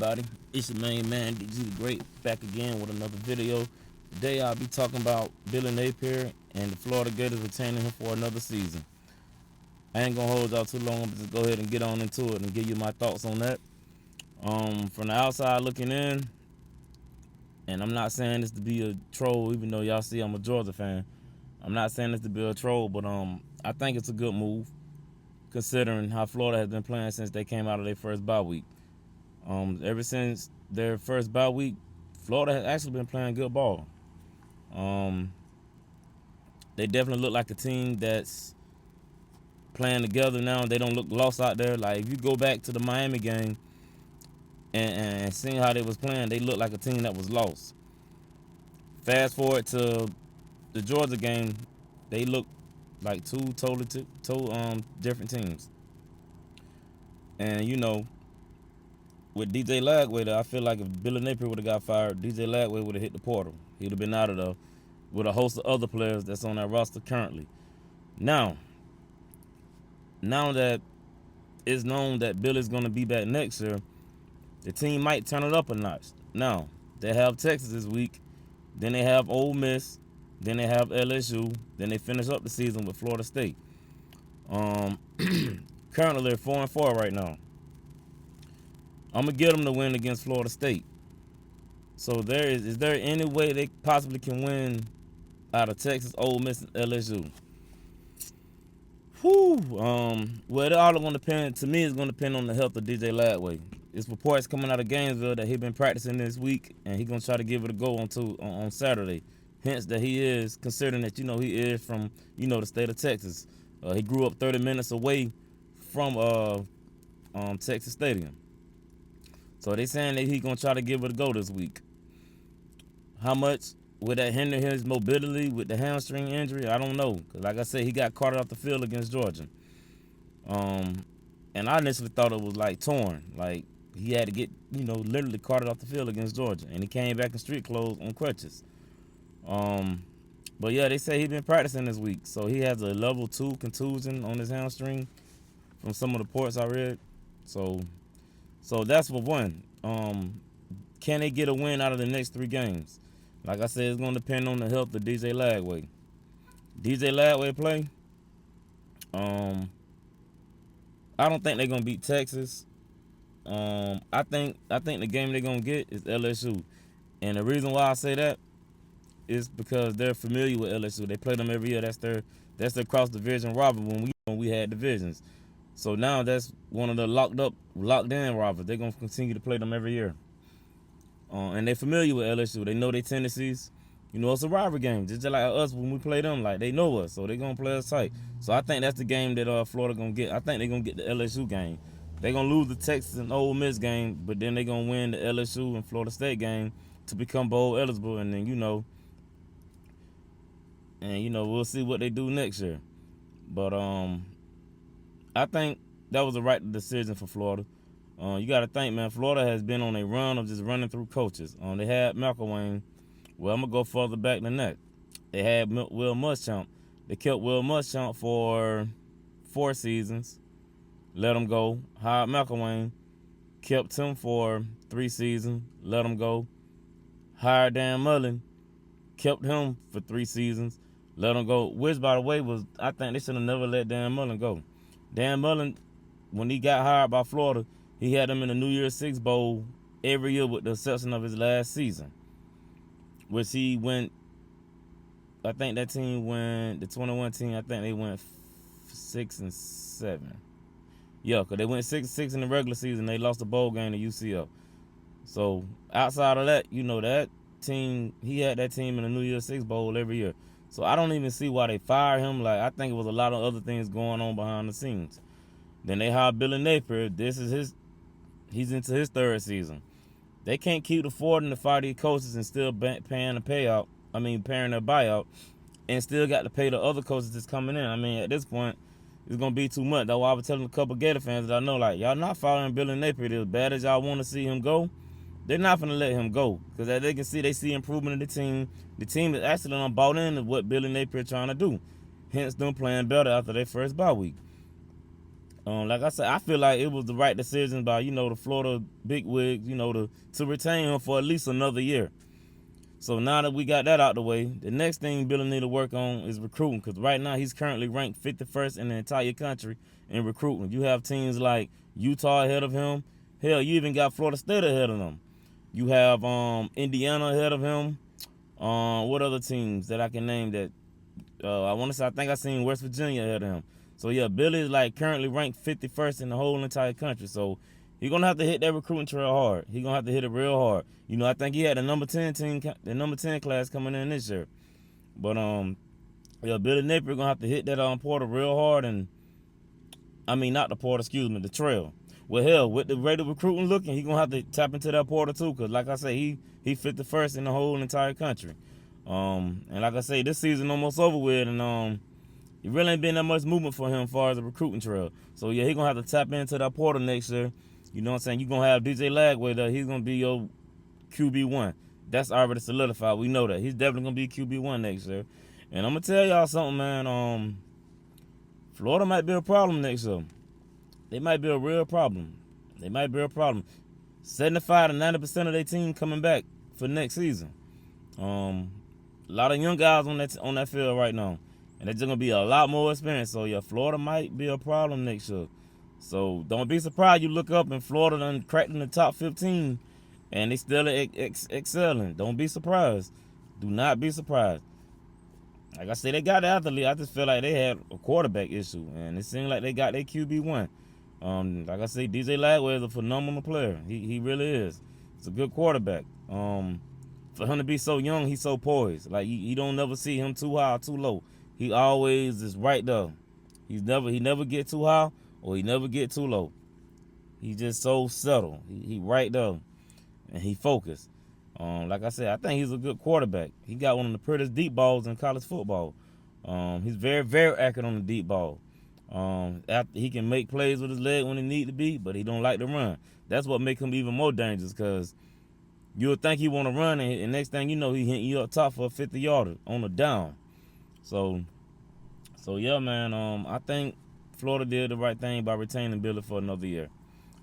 everybody? It's your main man, DG the Great, back again with another video. Today I'll be talking about BillyNapier and the Florida Gators retaining him for another season. I ain't gonna hold y'all too long, but just go ahead and get on into it and give you my thoughts on that. From the outside looking in, and I'm not saying this to be a troll, even though y'all see I'm a Georgia fan. I'm not saying this to be a troll, but I think it's a good move, considering how Florida has been playing since they came out of their first bye week. Ever since their first bye week, Florida has actually been playing good ball. They definitely look like a team that's playing together now. They don't look lost out there. Like, if you go back to the Miami game and seeing how they was playing, they look like a team that was lost. Fast forward to the Georgia game, they look like two different teams. And you know, with DJ Lagway, I feel like if BillyNapier would have got fired, DJ Lagway would have hit the portal. He'd have been out of there with a host of other players that's on that roster currently. Now that it's known that Billy's going to be back next year, the team might turn it up a notch. Now, they have Texas this week, then they have Ole Miss, then they have LSU, then they finish up the season with Florida State. Currently, they're 4-4 right now. I'm going to get them to win against Florida State. So is there any way they possibly can win out of Texas, Ole Miss, and LSU? Well, it all going to depend. To me, it's going to depend on the health of DJ Lagway. It's reports coming out of Gainesville that he's been practicing this week, and he's going to try to give it a go on Saturday. Hence, that he is, considering that, he is from, the state of Texas. He grew up 30 minutes away from Texas Stadium. So they saying that he's going to try to give it a go this week. How much would that hinder his mobility with the hamstring injury? I don't know. Because like I said, he got carted off the field against Georgia. And I initially thought it was like torn. Like he had to get, literally carted off the field against Georgia. And he came back in street clothes on crutches. But yeah, they say he's been practicing this week. So he has a level 2 contusion on his hamstring from some of the reports I read. So that's for one. Can they get a win out of the next 3 games? Like I said, it's going to depend on the health of DJ Lagway. DJ Lagway play. I don't think they're going to beat Texas. I think the game they're going to get is LSU. And the reason why I say that is because they're familiar with LSU. They play them every year. That's their cross-division rivalry when we had divisions. So now that's one of the locked-in rivalries. They're going to continue to play them every year. And they're familiar with LSU. They know their tendencies. It's a rivalry game. Just like us when we play them. Like, they know us, so they're going to play us tight. So I think that's the game that Florida going to get. I think they're going to get the LSU game. They're going to lose the Texas and Ole Miss game, but then they're going to win the LSU and Florida State game to become bowl eligible. And then, we'll see what they do next year. But I think that was the right decision for Florida. You got to think, man, Florida has been on a run of just running through coaches. They had McElwain. Well, I'm going to go further back than that. They had Will Muschamp. They kept Will Muschamp for 4 seasons. Let him go. Hired McElwain. Kept him for 3 seasons. Let him go. Hired Dan Mullen. Kept him for 3 seasons. Let him go. Which, by the way, I think they should have never let Dan Mullen go. Dan Mullen, when he got hired by Florida, he had him in the New Year's Six Bowl every year with the exception of his last season, which he went, I think that team went, the 21 team, I think they went 6-7. Yeah, because they went 6-6 in the regular season. They lost the bowl game to UCF. So outside of that, that team, he had that team in the New Year's Six Bowl every year. So I don't even see why they fired him. Like, I think it was a lot of other things going on behind the scenes. Then they hired BillyNapier. He's into his 3rd season. They can't keep affording to fire these coaches and still paying their buyout, and still got to pay the other coaches that's coming in. I mean, at this point, it's going to be too much. That's why I was telling a couple of Gator fans that I know, like, y'all not firing BillyNapier. As bad as y'all want to see him go, they're not going to let him go. Because as they see improvement in the team. The team is actually bought into what BillyNapier trying to do. Hence them playing better after their first bye week. Like I said, I feel like it was the right decision by, the Florida bigwigs, to retain him for at least another year. So now that we got that out the way, the next thing Billy need to work on is recruiting, because right now he's currently ranked 51st in the entire country in recruiting. You have teams like Utah ahead of him. Hell, you even got Florida State ahead of him. You have Indiana ahead of him. What other teams that I can name that? I think I seen West Virginia ahead of him. So yeah, Billy is like currently ranked 51st in the whole entire country. So he's gonna have to hit that recruiting trail hard. He's gonna have to hit it real hard. I think he had the number 10 team, the number 10 class coming in this year. But yeah, BillyNapier gonna have to hit that portal real hard, and I mean not the portal, excuse me, the trail. Well, hell, with the rate of recruiting looking, he gonna have to tap into that portal too, cause like I say, he 51st in the whole entire country. And like I say, this season almost over with, and it really ain't been that much movement for him as far as the recruiting trail. So yeah, he gonna have to tap into that portal next year. You know what I'm saying? You're gonna have DJ Lagway there. He's gonna be your QB1. That's already solidified. We know that. He's definitely gonna be QB1 next year. And I'm gonna tell y'all something, man. Florida might be a problem next year. They might be a real problem. 75 to 90% of their team coming back for next season. A lot of young guys on that field right now, and they're just gonna be a lot more experience. So yeah, Florida might be a problem next year. So don't be surprised you look up and Florida done cracked in the top 15, and they still excelling. Don't be surprised. Do not be surprised. Like I said, they got the athlete. I just feel like they had a quarterback issue, and it seemed like they got their QB1. Like I said, DJ Lagway is a phenomenal player. He really is. It's a good quarterback. For him to be so young, he's so poised. Like you don't never see him too high or too low. He always is right there. He never get too high or he never get too low. He's just so subtle. He right there, and he focused. Like I said, I think he's a good quarterback. He got one of the prettiest deep balls in college football. He's very, very accurate on the deep ball. After he can make plays with his leg when he need to be, but he don't like to run. That's what makes him even more dangerous, because you'll think he want to run, and next thing you know, he hitting you up top for a 50-yarder on a down. So yeah, man. I think Florida did the right thing by retaining Billy for another year,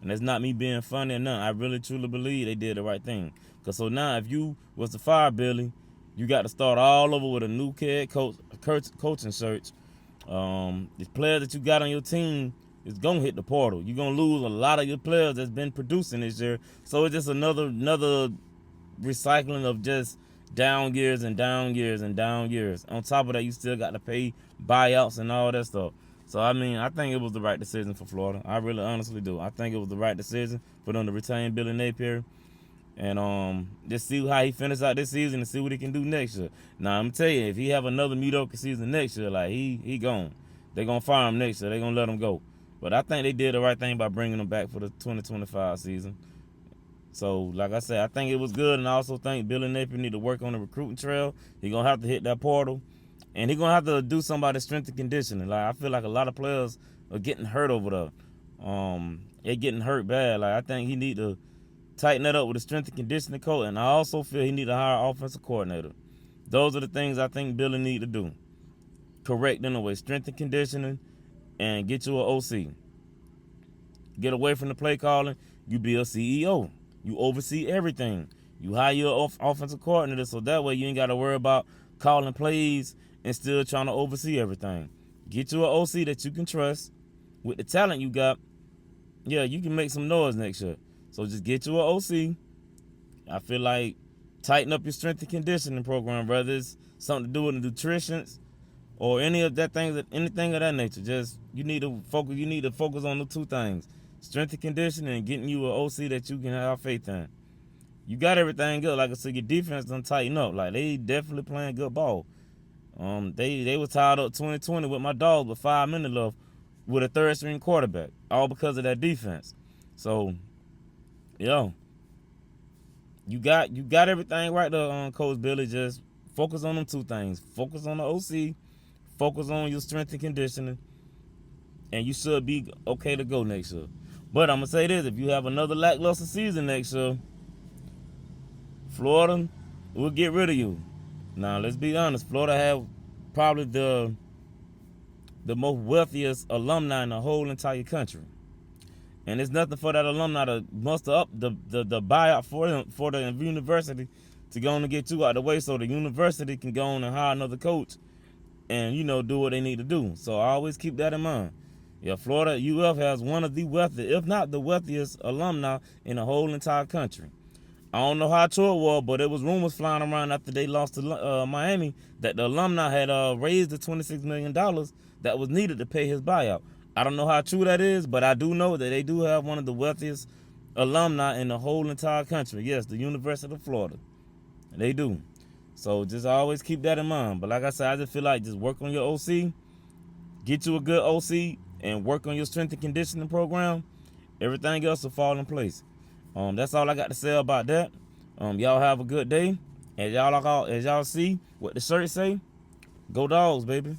and that's not me being funny or nothing. I really truly believe they did the right thing. Cause so now, if you was to fire Billy, you got to start all over with a new head coaching search. The players that you got on your team is gonna hit the portal. You're gonna lose a lot of your players that's been producing this year. So it's just another recycling of just down years and down years and down years. On top of that, you still got to pay buyouts and all that stuff. So I mean, I think it was the right decision for Florida. I really honestly do. I think it was the right decision for them to retain BillyNapier, and just see how he finishes out this season and see what he can do next year. Now I'm gonna tell you, if he have another mediocre season next year, like he gone. They're gonna fire him next year. They're gonna let him go. But I think they did the right thing by bringing him back for the 2025 season. So, like I said, I think it was good, and I also think BillyNapier need to work on the recruiting trail. He's going to have to hit that portal, and he's going to have to do something about his strength and conditioning. Like, I feel like a lot of players are getting hurt over there. They're getting hurt bad. Like, I think he need to tighten that up with the strength and conditioning coach, and I also feel he need to hire an offensive coordinator. Those are the things I think Billy need to do. Correct, in a way, strength and conditioning, and get you an OC. Get away from the play calling. You be a CEO. You oversee everything. You hire your offensive coordinator, so that way you ain't got to worry about calling plays and still trying to oversee everything. Get you an OC that you can trust. With the talent you got, yeah, you can make some noise next year. So just get you an OC. I feel like tighten up your strength and conditioning program, whether it's something to do with the nutrition or anything of that nature. Just you need to focus on the two things. Strength and conditioning, and getting you an OC that you can have faith in. You got everything good. Like I said, your defense done tighten up. Like, they definitely playing good ball. They was tied up 2020 with my Dogs with 5 minutes left with a third string quarterback, all because of that defense. So, yo, you got everything right there, Coach Billy. Just focus on them two things. Focus on the OC. Focus on your strength and conditioning, and you should be okay to go next year. But I'm going to say this, if you have another lackluster season next year, Florida will get rid of you. Now, let's be honest. Florida have probably the the most wealthiest alumni in the whole entire country. And it's nothing for that alumni to muster up the buyout for the university to go on and get you out of the way so the university can go on and hire another coach and, do what they need to do. So I always keep that in mind. Yeah, Florida UF has one of the wealthiest, if not the wealthiest alumni in the whole entire country. I don't know how true it was, but it was rumors flying around after they lost to Miami that the alumni had raised the $26 million that was needed to pay his buyout. I don't know how true that is, but I do know that they do have one of the wealthiest alumni in the whole entire country. Yes, the University of Florida. They do. So just always keep that in mind. But like I said, I just feel like just work on your OC, get you a good OC, and work on your strength and conditioning program. Everything else will fall in place. That's all I got to say about that. Y'all have a good day. As y'all see what the shirt say, go Dogs, baby.